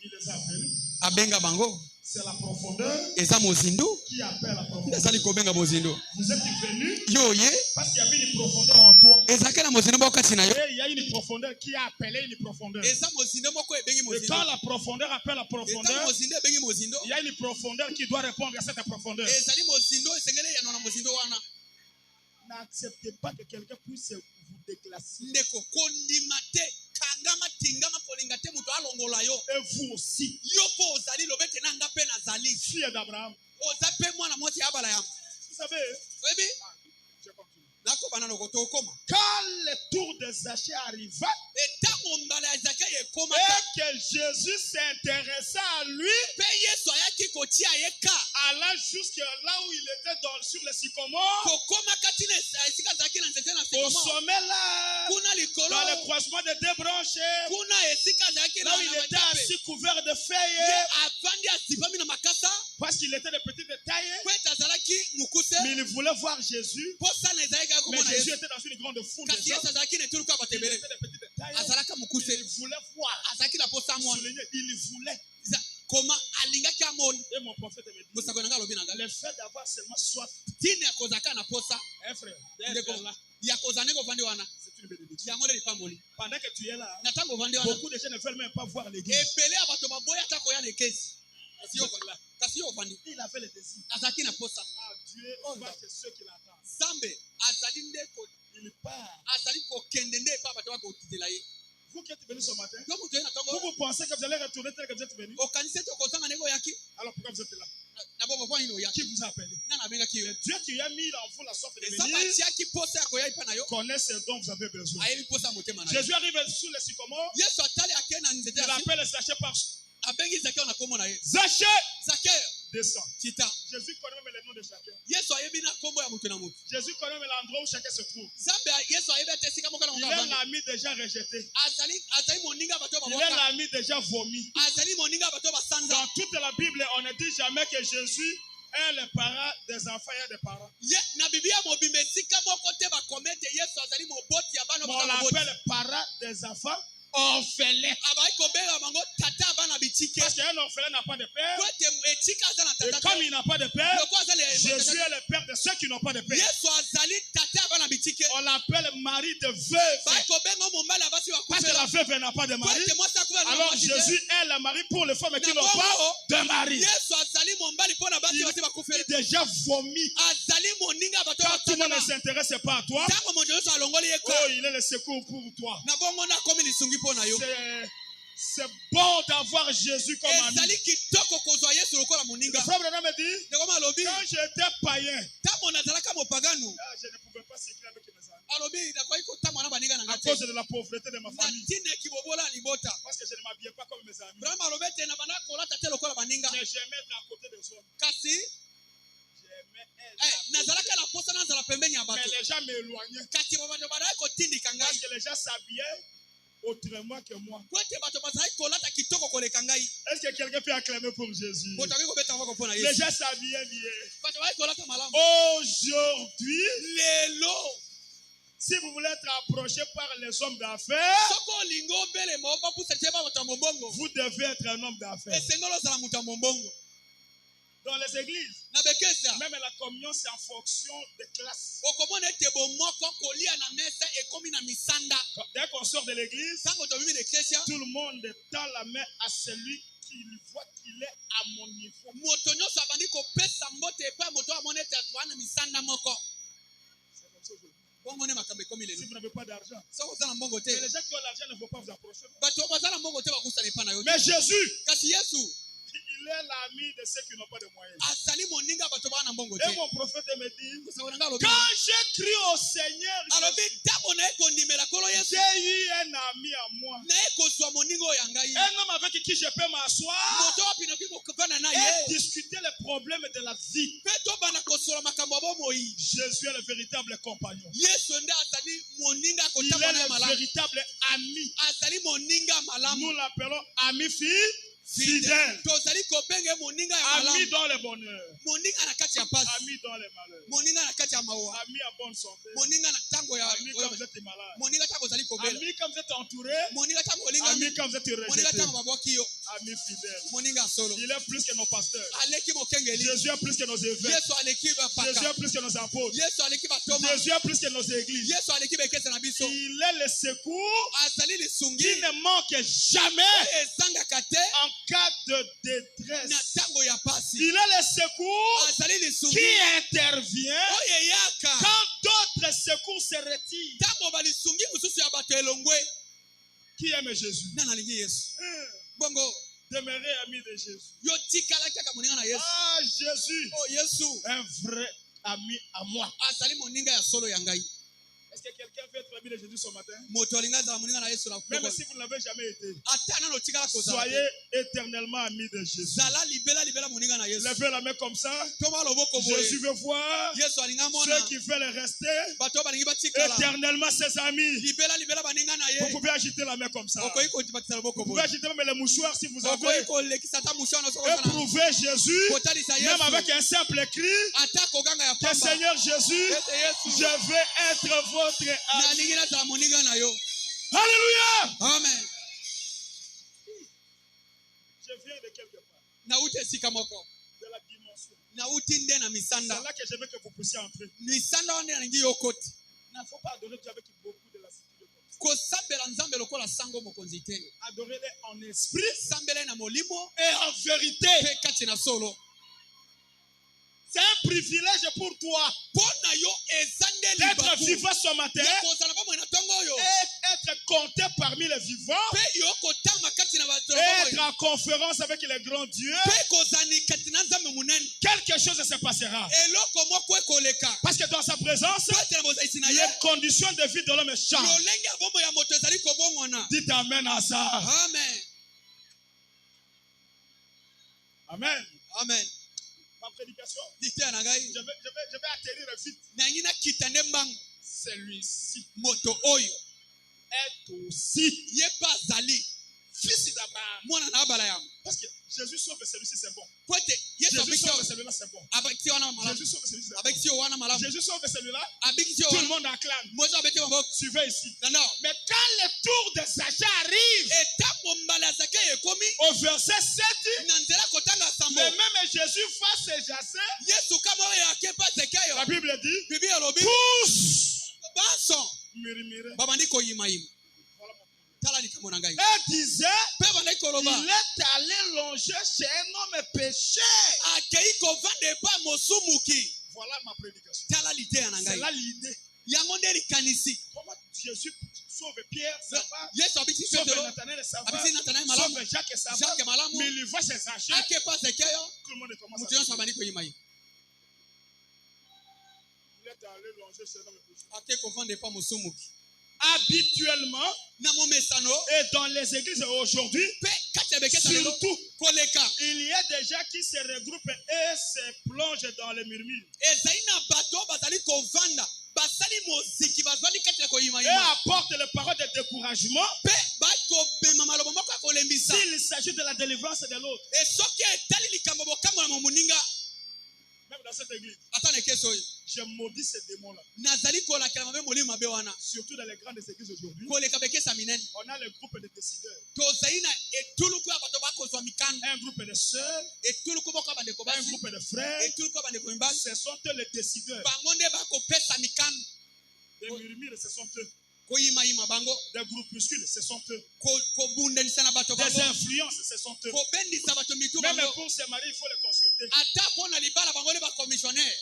Il les a appelés. Abenga bango. C'est la profondeur Eza mozindo. qui appelle la profondeur. Ndasali kobenga mozindo. Vous êtes venus Yo ye. parce qu'il y avait une profondeur en toi. Eza kela mozindo moko kati na yo. Et il y a une profondeur qui a appelé une profondeur. Eza mozindo moko ebengi Et mozindo. quand la profondeur appelle la profondeur, Eza mozindo ebengi mozindo. il y a une profondeur qui doit répondre à cette profondeur. Ezali mozindo esengele ya na mozindo wana. N'acceptez pas que quelqu'un puisse vous déclasser. Ndeko kondimate kangama tingama polingate muto alongola yo. Et vous aussi. Yo po ozali lobete na nga pe nazali. Fille d'Abraham. Ozape mwana mwasi abala ya. Vous savez, Webi? je continue. Nako banana koto koma. Quand le tour de Zachée arriva Eta mombala ya Zaka ye koma. et que Jésus s'intéressa à lui, Pe Yesu ayaki kotia yeka. alla jusque là où il était sur le sycomore, Kokoma kati na esika zaki na nzete na au sekoma. sommet là, Kuna likolo. dans le croisement des deux branches, Kuna esika zaki là na où il était matape. assis couvert de Ye feuilles, avandi asipami na makasa. parce qu'il était de petite taille, Kweta zalaki mukuse. mais il voulait voir Jésus. Posa na ezalaki Mais komona Jésus Yesu. était dans une grande foule Kasi de gens. Yesu azalaki na etulu kwa Il batebele. était de petite taille. Azalaka mukuse. Il voulait voir. Azalaki na posa mwana. Souligner, il voulait. Koma alingaki amoni. Et mon prophète me dit, Musako nanga lobi nanga. le fait d'avoir seulement soif, Tini ya kozaka na posa. hein frère, Ndeko là, ya kozane ko vandi wana. c'est une bénédiction. Yango le pamboli. Pendant que tu es là, Na tango vandi wana. beaucoup de gens ne veulent même pas voir l'église. Epele abato baboya tako ya nekesi. Kasi yo vandi. Il avait le désir. Azaki na posa. Ah, Dieu va chez ceux qui l'attendent. Zambe azali ndeko Il part. azali kokende nde pa bato bakotizela ye. Vous qui êtes venus ce matin, Yo mutu na tango. vous pensez que vous allez retourner tel que vous êtes venus. Okanise to kozanga neko yaki. Alors pourquoi vous êtes là? Na bongo kwa nini Qui oyaki? vous a appelé? Na bengaki yo. Dieu qui a mis en vous la soif de Eza venir batiaki posa ya koya ipa na yo. connaît ce dont vous avez besoin. Ayebi posa motema na yo. Jésus arrive sous le sycomore. Yesu atali ake na nzete Il ya appelle Zachée par abengi Zakeo na kombo na ye. Zachée, Zakeo descend. kita. Jésus connaît même le nom de chacun. Yesu ayebi na kombo ya mutu na mutu. Jésus connaît même l'endroit où chacun se trouve. Zambe Yesu ayebi ate sika moko na Il moko est avandi. l'ami des gens rejetés. Azali moninga bato Il est bamoka. l'ami des gens vomis. Azali moninga bato basanza. Dans toute la Bible, on ne dit jamais que Jésus est le parent des enfants et des parents. Ye na Biblia mobimbe sika moko te bakomete Yesu azali moboti ya bana On moko moboti. l'appelle parent des enfants orphelins. Abai kobenga bango tata bana bitike. Parce qu'un orphelin n'a pas de père. Kwete etika aza na Et tata. comme il n'a pas de père, Loko azali Jésus est le père de ceux qui n'ont pas de père. Yesu azali tata bana bitike. On l'appelle mari de veuve. Bai kobenga mombala abasi Parce que la bakufela. veuve n'a pas de mari. Kwete mwasa kuva na Alors mwasi te. Jésus est le mari pour les femmes qui n'ont pas de mari. Yesu azali mombali pona basi basi Il bakufela. est déjà vomi. Azali moninga bato Quand tout le monde ne batana. s'intéresse pas à toi, Tango mojo Yesu alongoli ye oh, ka. il est le secours pour toi. Na bongo na komi lisungi pona yo. C'est bon d'avoir Jésus comme ami. Ezali kitoko kozwa Yesu lokola Le moninga. frère Branham me dit, Ndeko malobi. quand j'étais païen, Tango nazalaka mopagano. je ne pouvais pas s'écrire avec mes amis. Alobi nakwai kotamwa na baninga na À ngate. cause de la pauvreté de ma Na famille. tine kibobola libota. Parce que je ne m'habillais pas comme mes amis. Brahma robete na bana kolata te lokola baninga. Mais j'aimais être à côté des hommes. Kasi J'aimais être. nazalaka na posa na nzala pembeni ya Mais bato. les gens m'éloignaient. Kati bato badai kotindika Parce ngai. que les gens s'habillaient autrement que moi. Kwete bato bazali kolata kitoko koleka ngai. Est-ce que quelqu'un peut acclamer pour Jésus? Botaki kobeta ngoko pona Les Yesu. gens s'habillaient bien. Bato bazali kolata malamu. Aujourd'hui, Lelo si vous voulez être approché par les hommes d'affaires, soko lingo bele mo ba pusa te ba bato mbongo. vous devez être un homme d'affaires. Esengolo zala muta mbongo. Dans les églises, Na bekesa. même la communion, c'est en fonction des classes. Okomona ete bomoko kolia na mesa ekomi na misanda. Dès qu'on sort de l'église, Tango to bibi de eklesia. tout le monde tend la main à celui qui voit qu'il est à mon niveau. Moto nyonso abandi kopesa mbote epai moto amona ete wana misanda moko. C'est comme ça aujourd'hui. Bongo ne makambe komi Si lelo. vous n'avez pas d'argent, Soko zala mbongo te. mais les gens qui ont l'argent ne vont pas vous approcher. Bato bazala mbongo te bakusana epai na yo. Mais Jésus, Kasi Yesu il est l'ami de ceux qui n'ont pas de moyens. azali moninga bato bana mbongo Et te. mon prophète me dit, Soko nanga lobi. quand j'ai crié au Seigneur, Alobi tabo na ekondimela kolo Yesu. j'ai eu un ami à moi. Na ekozwa moningo ya ngai. Un homme avec qui je peux m'asseoir Moto wapi na kiko kufana na et ye. discuter les problèmes de la vie. Peto bana kosola makambo abo moi. Jésus est le véritable compagnon. Yesu nde azali moninga Il kotambo est na le malamu. véritable ami. Azali moninga malamu. Nous l'appelons ami fille. fidèle, tozali kobenge moninga ya ami malamu, dans le bonheur, moninga na kati ya pasi, ami dans les malheurs, moninga na kati ya mawa, ami en bonne santé, moninga na tango ya ami quand vous êtes malade, moninga tango ozali kobela, ami quand vous êtes entouré, moninga tango olinga, ami quand vous êtes moninga rejeté, tango babwaki yo, ami fidèle. moninga solo. Il est plus que nos pasteurs. Aleki mokengeli, Jésus est plus que nos évêques. Yesu aleki Jésus bapaka, est plus que nos apôtres. Yesu aleki batoma, Jésus est plus que nos églises. Yesu aleki bekesa na biso, Il est le secours azali lisungi qui ne manque jamais ezangaka te en cas de na détresse. tango ya pasi, Il est le secours azali lisungi qui intervient oyo eyaka quand d'autres secours se retirent. tango balisungi mosusu ya bato elongwe. Qui aime Jésus? Nani alingi Yesu? Bongo Demeurez ami de Jésus. yo tikala kaka moninga na Yesu. Ah, Jésus, Oh Yesu un vrai ami à moi. azali moninga ya solo ya ngai. Est-ce que quelqu'un veut être ami de Jésus ce matin? Moto alinga azala moninga na Yesu na Même poko. si vous ne l'avez jamais été, Ata nano tikala kozala. soyez éternellement amis de Jésus. Zala libela moninga na Yesu. Levez la main comme ça. Toma loboko boye. Jésus veut voir Yesu alinga mona. ceux qui veulent rester Bato balingi batikala. éternellement ses amis. Libela baninga na Vous ye. pouvez agiter la main comme ça. Okoyi ko tipakisa loboko Vous pouvez boye. agiter même les mouchoirs si vous avez. Okoyi ko lekisa ta musho na soko sana. Éprouvez Jésus, Kotalisa même Yesu. avec un simple cri. Ata koganga ya Que pamba. Seigneur Jésus, Ete Yesu. je veux être votre ami. Nalingi na za moninga na yo. Alléluia. Amen. Je viens de quelque part, Nauti esika moko. de la dimension. Nauti nde na C'est misanda. là que je veux que vous puissiez entrer. Misanda wana nalingi yo koti. Il ne faut pas adorer Dieu avec beaucoup de lassitude comme ça. Kosambela nzambe lokola sango mokonzi te. Adorez-le en esprit Sambela na molimo et en vérité. pe kati na solo. C'est un privilège pour toi Pona yo ezande d'être libaku. vivant ce matin Ya kozala pa mwana tongo yo. et être compté parmi les vivants Pe yo kotama kati na bato et na être bomo. en conférence avec les grands dieux. Pe kozani kati na nzambe munene. Quelque chose se passera. Eloko moko ekoleka. Parce que dans sa présence, Pete na bozaisi na ye. les conditions de vie de l'homme changent. Lolenge ya bombo ya moto ezali kobongwana. Dites amen à ça. Amen. Amen. Amen. Ma prédication, Litea na ngai. je vais atterrir vite. Nangi na kita nde mbangu. Celui-ci Moto oyo. est aussi Ye pa azali. fils d'Abraham. Mwana na abala yamu. Parce que Jésus sauve celui-ci, c'est bon. Pote. Yesu Jésus abikisi sauve yo. celui-là, c'est bon. Abikisi yo wana malamu. Jésus sauve celui-ci, c'est bon. Abikisi yo wana malamu. Jésus sauve celui-là. Abikisi yo Tout le wana. monde acclame. Mozo abete maboko. Suivez ici. Nano. Mais quand le tour de Zacha arrive, Etapo mbala zake ekomi. au verset 7, Na nzela kotanga sambo. le même Jésus face à Jacin, Yesu kama oyo akepa zekeyo. la Bible dit, Bibi alobi. tous Baso. murmuraient. Babandi koyimayima. Voilà mon premier. Tala likambo na ngai. Et disait, Pe bandaki koloba. il est allé longer chez un homme péché. Akei kovanda epa mosumuki. Voilà ma prédication. Tala litea na C'est ngai. là l'idée. Yango nde likanisi. Comment Jésus sauve Pierre, ça va. Yesu abikisi Sauve Petero. Nathanaël, ça va. Abikisi Nathanael malamu. Sauve Jacques, ça va. Jacques malamu. Mais il voit ses achats. Akepa zekeyo. Tout le monde commence Mutu à nyonso dire, abandi koyimayima. il est allé longer chez un homme péché. Ake kovanda epa mosumuki. Habituellement, Na momesano. et dans les églises aujourd'hui, Pe kati ya bekesa lelo. surtout, Koleka. il y a des gens qui se regroupent et se plongent dans les murmures. Ezali na bato bazali kovanda. Basali moziki bazali kati ya Et koyimayima. apportent les paroles de découragement Pe bakobema maloba moko ya kolembisa. s'il s'agit de la délivrance de l'autre. E soki etali likambo bokambo na moninga. Même dans cette église, Ata na ekesi oyo. je maudis ces démons-là. Nazali kolakela mabe molimo mabe wana. Surtout dans les grandes églises aujourd'hui, Koleka bekesa minene. on a le groupe de décideurs. Tozali na etuluku ya bato bakozwa mikanda. Un groupe de sœurs, Etuluku moko ya bandeko un basi. groupe de frères. Etuluku ya bandeko mibali. Ce sont eux les décideurs. Bango nde bakopesa mikanda. Des murmures, ce sont eux. Koyimayima bango. Des groupuscules, ce sont eux. Kobundelisa na bato Des bango. influences, ce sont eux. Kobendisa bato mitu Même bango. pour se marier, il faut les consulter. Ata mpona libala bango nde bakomissionnaire.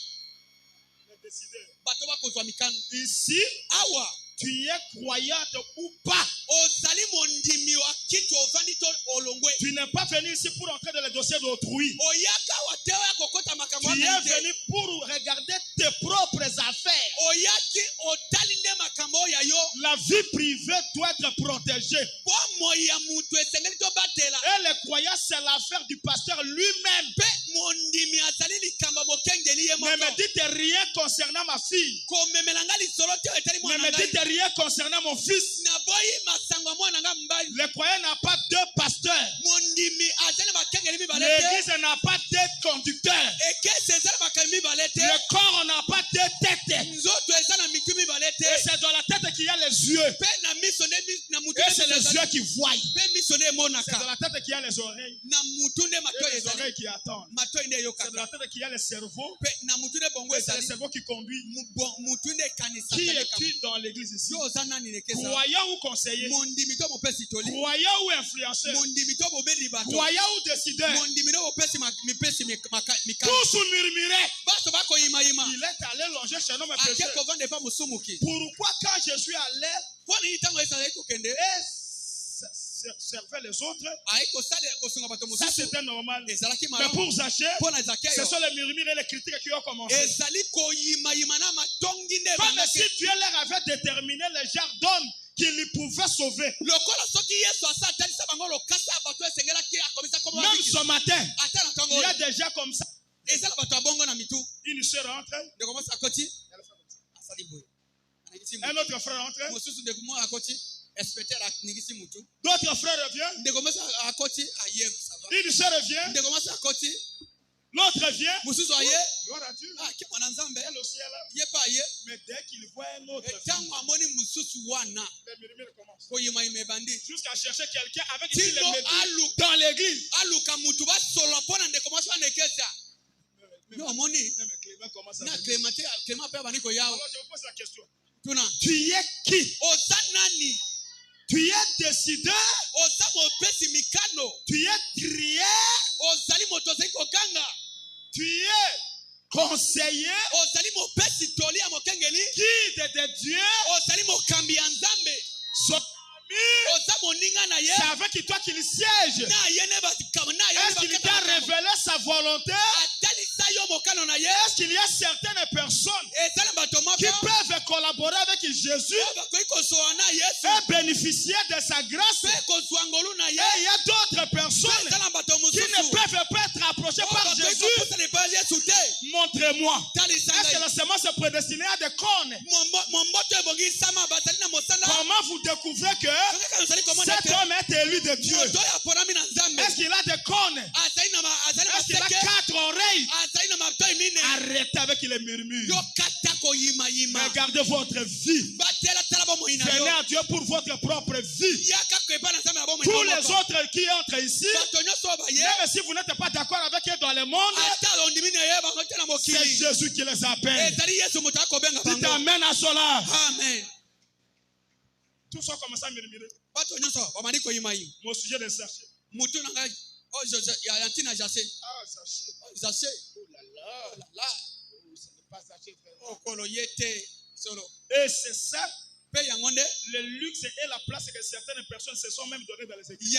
Les décideurs. Bato bakozwa mikanda. Ici, Awa. tu es croyante ou pas. Ozali mondimi wa kitu ovandi to olongwe. Tu n'es pas venu ici pour entrer dans le dossier d'autrui. Oyaka wa tewa ya kokota makambo Tu ya es venu pour regarder tes propres affaires. Oyaki otali nde makambo ya yo. La vie privée doit être protégée. Bomo ya mutu esengeli to batela. Et les croyants, c'est l'affaire du pasteur lui-même. Pe mondimi azali likambo mokengeli ye Ne me moko. dites rien concernant ma fille. Komemelanga lisolo te etali Ne mwana me ngai. dites rien concernant mon fils. Na boyi masango mwana nga mbali. Le croyant n'a pas deux pasteurs. Mondimi azali n'a pas deux conducteurs. Le corps n'a pas deux têtes. Et c'est dans la tête qu'il y a les yeux. Et c'est les yeux qui voient. C'est dans la tête qu'il y a les oreilles. Et les oreilles qui attendent. C'est dans la tête qu'il y a le cerveau. Et c'est le cerveau qui conduit. Qui es-tu dans l'église ici? Croyant ou conseiller? Croyant ou influenceur? Croyant ou décideur? Tous murmuraient. Il est allé longer chez nous, mes pécheurs. Pourquoi quand je suis allé servait les autres, ça c'était normal. Mais pour Zachée, ce sont les murmures et les critiques qui ont commencé. Comme si Dieu leur avait déterminé le genre d'homme qui lui pouvait sauver. Même ce matin, il y a des gens comme ça. Une soeur rentre. Un autre frère rentre. D'autres frères reviennent. Une soeur revient. L'autre vient. Gloire à Dieu. Elle aussi est là. Mais dès qu'il voit un autre, les murmures commencent. Jusqu'à chercher quelqu'un avec qui les médire dans l'église. Même Clément commence à venir. Alors je vous pose la question. Tu es qui? Tu es décideur? Tu es trier? Tu es conseiller? Guide de Dieu? Son ami? C'est avec toi qu'il siège. Est-ce qu'il t'a révélé sa volonté? Est-ce qu'il y a certaines personnes qui peuvent collaborer avec Jésus et bénéficier de sa grâce? Et il y a d'autres personnes qui ne peuvent pas être approchées par Jésus. Montrez-moi. Est-ce que la semence est prédestinée à des cônes? Comment vous découvrez que cet homme est élu de Dieu? Est-ce qu'il a des cônes? Est-ce qu'il a 4 oreilles? Arrêtez avec les murmures. Regardez votre vie. Venez à Dieu pour votre propre vie. Tous les autres qui entrent ici, même si vous n'êtes pas d'accord avec eux dans le monde, c'est Jésus qui les appelle. Dites amen à cela. Amen. Tous sont comme ça murmurer. Mon sujet de Zachée. Zachée. Oh là là. Ce n'est pas Zachée, frère. Et c'est ça le luxe et la place que certaines personnes se sont même données dans les églises.